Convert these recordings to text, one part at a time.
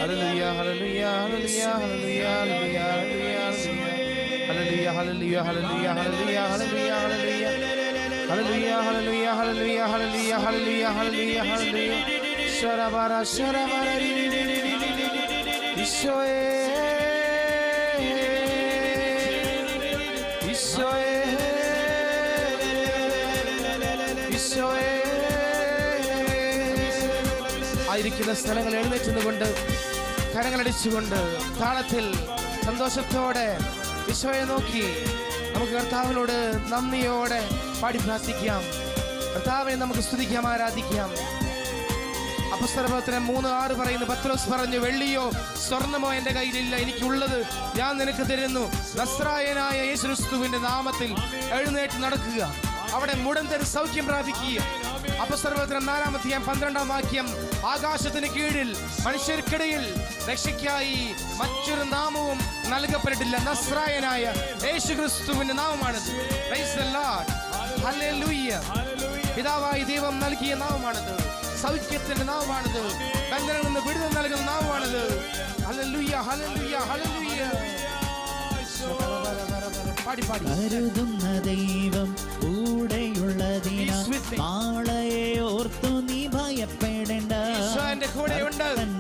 Hallelujah, hallelujah, hallelujah, hallelujah, hallelujah, hallelujah, hallelujah, hallelujah, hallelujah, hallelujah, hallelujah, hallelujah, hallelujah, hallelujah, hallelujah, hallelujah, hallelujah. Sharabara, sharabara, Ishoe, Ishoe, Ishoe. ആയിരിക്കുന്ന സ്ഥലങ്ങൾ എഴുന്നേറ്റുകൊണ്ട് കരങ്ങളടിച്ചുകൊണ്ട് താളത്തിൽ സന്തോഷത്തോടെ ഈശോയെ നോക്കി നമുക്ക് കർത്താവിനോട് നന്ദിയോടെ പാടി പ്രാർത്ഥിക്കാം. കർത്താവിനെ നമുക്ക് സ്തുതിക്കാം, ആരാധിക്കാം. അപ്പോസ്തലപ്രവർത്തനം 3:6 പറയുന്നു, പത്രോസ് പറഞ്ഞു, വെള്ളിയോ സ്വർണമോ എൻ്റെ കയ്യിലില്ല, എനിക്കുള്ളത് ഞാൻ നിനക്ക് തരുന്നു. നസ്രായനായ യേശുക്രിസ്തുവിന്റെ നാമത്തിൽ എഴുന്നേറ്റ് നടക്കുക. അവിടെ മുടന്തൻ സൗഖ്യം പ്രാപിക്കുക. അപ്പോസ്തലപ്രവർത്തനം 4-12 വാക്യം, ആകാശത്തിന് കീഴിൽ മനുഷ്യർക്കിടയിൽ രക്ഷയ്ക്കായി മറ്റൊരു നാമവും നൽകപ്പെട്ടിട്ടില്ല. നസ്രായനായ യേശുക്രിസ്തുവിന്റെ നാമമാണിത്. പ്രൈസ് ദി ലോർഡ്, ഹല്ലേലൂയ. പിതാവായ ദൈവം നൽകിയ നാമമാണിത്. സൗഖ്യത്തിന്റെ നാമമാണിത്. ബന്ധനങ്ങളിൽ നിന്ന് വിടുതൽ നൽകുന്ന നാമമാണിത്. ഹല്ലേലൂയ, ഹല്ലേലൂയ, ഹല്ലേലൂയ. കരുതുന്ന ദൈവം കൂടെയുള്ളതിനാൽ നാളെ ഓർത്തു നീ ഭയപ്പെടേണ്ട.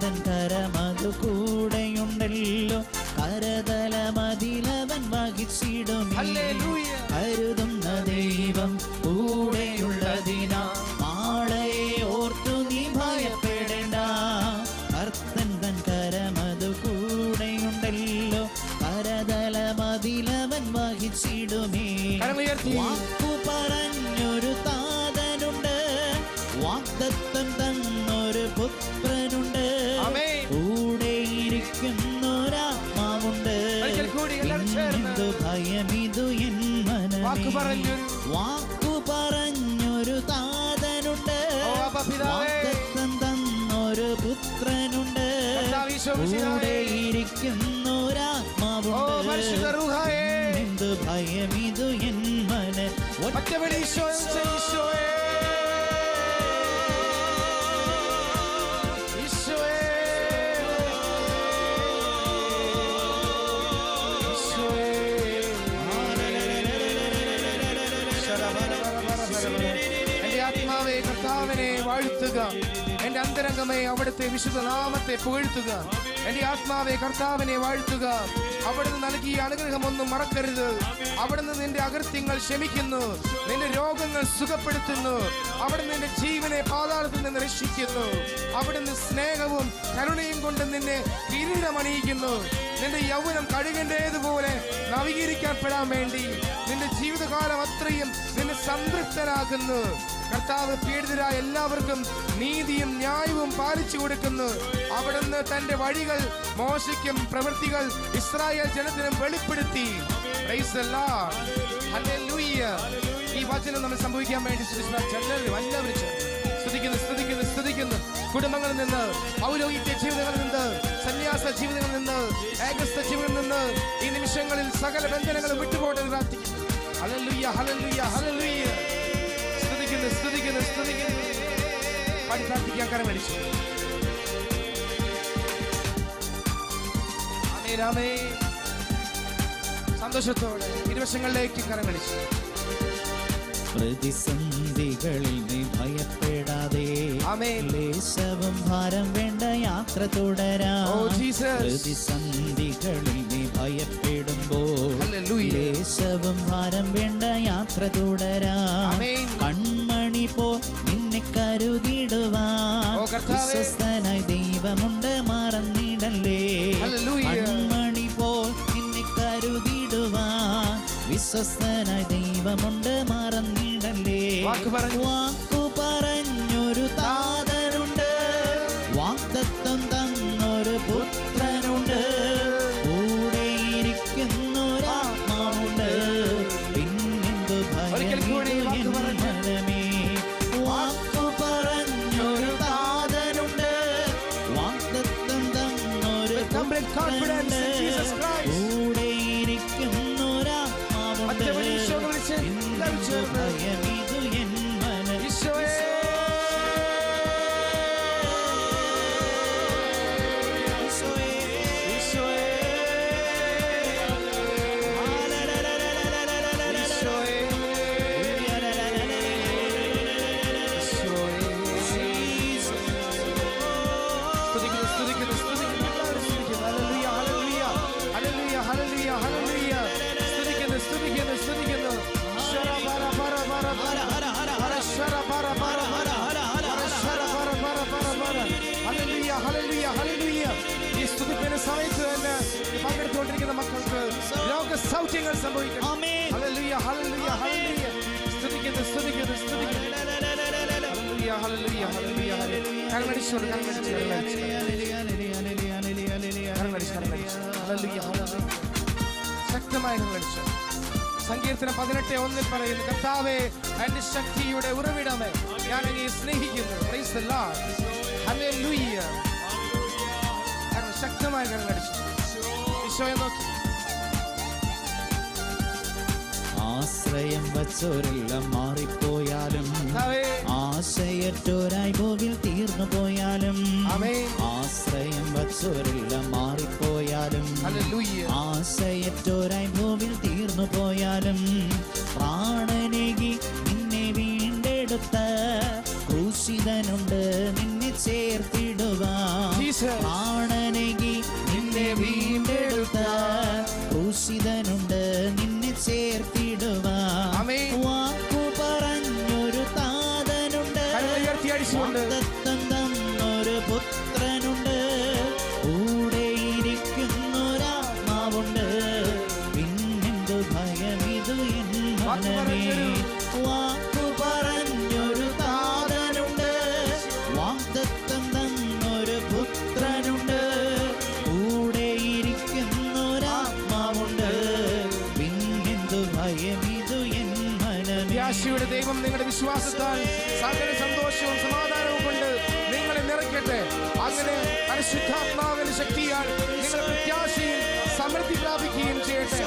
തൻ കരമതു കൂടെയുണ്ടല്ലോ, കരതലമതിലവൻ വഹിച്ചിടും. കരുതുന്ന ദൈവം കൂടെയുള്ളതിനാൽ നാളെ ഓർത്തു നീ ഭയപ്പെടേണ്ട. കർത്തൻ തൻ കരമതു കൂടെയുണ്ടല്ലോ, കരതലമതിലവൻ വഹിച്ചിടുമേ. വാക്കു പറഞ്ഞൊരു താതനുണ്ട്, വാഗ്ദത്തം തന്നൊരു പുത്രനുണ്ട്, കൂടെയിരിക്കുന്നൊരാത്മാവുണ്ട്. എന്തു ഭയമിതു എൻ മനമേ. വാക്കു പറഞ്ഞൊരു താതനുണ്ട്, വാഗ്ദത്തം തന്നൊരു പുത്രനുണ്ട്, കൂടെയിരിക്കുന്നൊരാത്മാവുണ്ട്. എന്തു ഭയമിതു എൻ മനമേ. എന്റെ ആത്മാവേ കർത്താവിനെ വാഴ്ത്തുക, എന്റെ അന്തരംഗമേ അവിടുത്തെ വിശുദ്ധ നാമത്തെ പുകഴ്ത്തുക. എന്റെ ആത്മാവേ കർത്താവിനെ വാഴ്ത്തുക. അവിടുന്ന് നൽകിയ അനുഗ്രഹമൊന്നും മറക്കരുത്. അവിടുന്ന് നിന്റെ അകൃത്യങ്ങൾ ക്ഷമിക്കുന്നു, നിന്റെ രോഗങ്ങൾ സുഖപ്പെടുത്തുന്നു. അവിടുന്ന് നിന്റെ ജീവനെ പാതാളത്തിൽ നിന്ന് രക്ഷിക്കുന്നു. അവിടുന്ന് സ്നേഹവും കരുണയും കൊണ്ട് നിന്നെ കിരീടമണിയിക്കുന്നു. നിന്റെ യൗവനം കഴുകേണ്ടതുപോലെ നവീകരിക്കപ്പെടാൻ വേണ്ടി നിന്റെ ജീവിതകാലം അത്രയും നിന്നെ സംതൃപ്തനാക്കുന്നു. കർത്താവ് പീഡിതരായ എല്ലാവർക്കും നീതിയും ന്യായവും പാലിച്ചു കൊടുക്കുന്നു. അവിടുന്ന് തന്റെ വഴികൾ മോശയ്ക്കും പ്രവൃത്തികൾ ഇസ്രായേൽ ജനത്തിനും വെളിപ്പെടുത്തി. Price the Lord, hallelujah. ഈ വചനം നമ്മൾ സംഭവിക്കാൻ വേണ്ടി സ്തുതിക്കുന്നു. കുടുംബങ്ങളിൽ നിന്ന്, ഔദ്യോഗിക ജീവിതങ്ങളിൽ നിന്ന്, സന്യാസ ജീവിതങ്ങളിൽ നിന്ന്, ഏകസ്ഥ ജീവിതങ്ങളിൽ നിന്ന് ഈ നിമിഷങ്ങളിൽ സകല ബന്ധനങ്ങളും വിട്ടുപോട്ടെ പ്രാർത്ഥിക്കുന്നു. ഹല്ലേലൂയ, ഹല്ലേലൂയ, ഹല്ലേലൂയ. സ്തുതിക്കുന്നു. പാടി പ്രാർത്ഥിക്കാൻ കരമടിച്ചു. സന്തോഷത്തോടെ ഇരുവശങ്ങളിലേക്ക് കരമടിച്ചു. പ്രതിസന്ധികളിൽ നീ ഭയപ്പെടാതെ, ലേശവും ഭാരം വേണ്ട യാത്ര തുടരാം. പ്രതിസന്ധികളിൽ നീ ഭയപ്പെടുമ്പോൾ ലേശവും ഭാരം വേണ്ട യാത്ര തുടരാം. കൺമണി പോ നിന്നെ കരുതിടുവാൻ വിശ്വസ്തനായി ദൈവമുണ്ട്, മറന്നിടല്ലേ. കൺമണി പോ നിന്നെ കരുതിടുവാൻ വിശ്വസ്തനായി ദൈവമുണ്ട്, മറന്നിടല്ലേ. വാക്കു പറഞ്ഞൊരു താതനുണ്ട്, വാഗ്ദത്തം തന്നൊരു പുത്രനുണ്ട്, കൂടെയിരിക്കുന്നൊരാത്മാവുണ്ട്. പിന്നെന്തു ഭയമിതു എൻ മനമേ. വാക്കു പറഞ്ഞൊരു താതനുണ്ട്, വാഗ്ദത്തം തന്നൊരു പുത്രനുണ്ട്, കൂടെയിരിക്കുന്നൊരാത്മാവുണ്ട്. പിന്നെന്തു ഭയമിതു എൻ മനമേ. സ്തുതിക്കുന്നു, സ്തുതിക്കുന്നു, എല്ലാവരും സ്തുതിക്കുന്നു. ഹല്ലേലൂയ, ഹല്ലേലൂയ, ഹല്ലേലൂയ, ഹല്ലേലൂയ, ഹല്ലേലൂയ. സ്തുതിക്കുന്നു, സ്തുതിക്കുന്നു, സ്തുതിക്കുന്നു. ശര പര പര പര പര പര ശര പര പര പര പര ശര പര പര പര പര. ഹല്ലേലൂയ, ഹല്ലേലൂയ, ഹല്ലേലൂയ. ഈ സ്തുതിപ്പിന്റെ സമയത്ത് തന്നെ പങ്കെടുത്തുകൊണ്ടിരിക്കുന്ന മക്കൾക്ക് ലോക സൗഖ്യങ്ങൾ സംഭവിക്കണം. ആമേൻ. ഹല്ലേലൂയ, ഹല്ലേലൂയ, ഹല്ലേലൂയ. സ്തുതിക്കുന്നു, സ്തുതിക്കുന്നു, സ്തുതിക്കുന്നു. ഹല്ലേലൂയ, ഹല്ലേലൂയ, ഹല്ലേലൂയ, ഹല്ലേലൂയ. കരമടിച്ചോട്, കരമടിച്ച്, കരമടിച്ച്, കരമടിച്ച്, കരമടിച്ച്. ഹല്ലേലൂയ, ഹല്ലേലൂയ. ശക്തമായി കരമടിച്ചു. സങ്കീർത്തനം 18:1 പറയുന്നു, കർത്താവേ എന്റെ ശക്തിയുടെ ഉറവിടമേ, ഞാൻ അങ്ങയെ സ്നേഹിക്കുന്നു. Price the Lord. ഹല്ലേലൂയ. ശക്തമായി കരമടിച്ചു. ഈശോയെ നോക്കി. ആശ്രയം വച്ചോരെല്ലാം മാറിപ്പോയാലും, ആശയറ്റോരായി ഭൂവിൽ തീർന്നു പോയാലും, ആശ്രയം വച്ചോരെല്ലാം മാറിപ്പോയാലും, ആശയറ്റോരായി ഭൂവിൽ തീർന്നു പോയാലും, പ്രാണനേകി നിന്നെ വീണ്ടെടുത്ത ക്രൂശിതനുണ്ട് നിന്നെ ചേർത്തിടുവാൻ. പ്രാണനേകി നിന്നെ വീണ്ടെടുത്ത ക്രൂശിതനുണ്ട് നിന്നെ ചേർത്തിടുവാൻ. വാക്കു പറഞ്ഞൊരു താതനുണ്ട്, വാഗ്ദത്തം തന്നൊരു പുത്രനുണ്ട്, കൂടെയിരിക്കുന്നൊരാത്മാവുണ്ട്, പിന്നെന്തു ഭയമിതു എൻ മനമേ. വാക്കു പറഞ്ഞൊരു താതനുണ്ട്, വാഗ്ദത്തം തന്നൊരു പുത്രനുണ്ട്, കൂടെയിരിക്കുന്നൊരാത്മാവുണ്ട്, പിന്നെന്തു ഭയമിതു എൻ മനമേ. പ്രത്യാശയുടെ ദൈവം നിങ്ങളുടെ വിശ്വാസത്താൽ സകല സന്തോഷവും സമാധാനവും കൊണ്ട് നിങ്ങളെ നിറയ്ക്കട്ടെ. അങ്ങനെ പരിശുദ്ധാത്മാവിന്റെ ശക്തിയാൽ നിങ്ങൾ പ്രത്യാശയും സമൃദ്ധി പ്രാപിക്കുകയും ചെയ്യട്ടെ.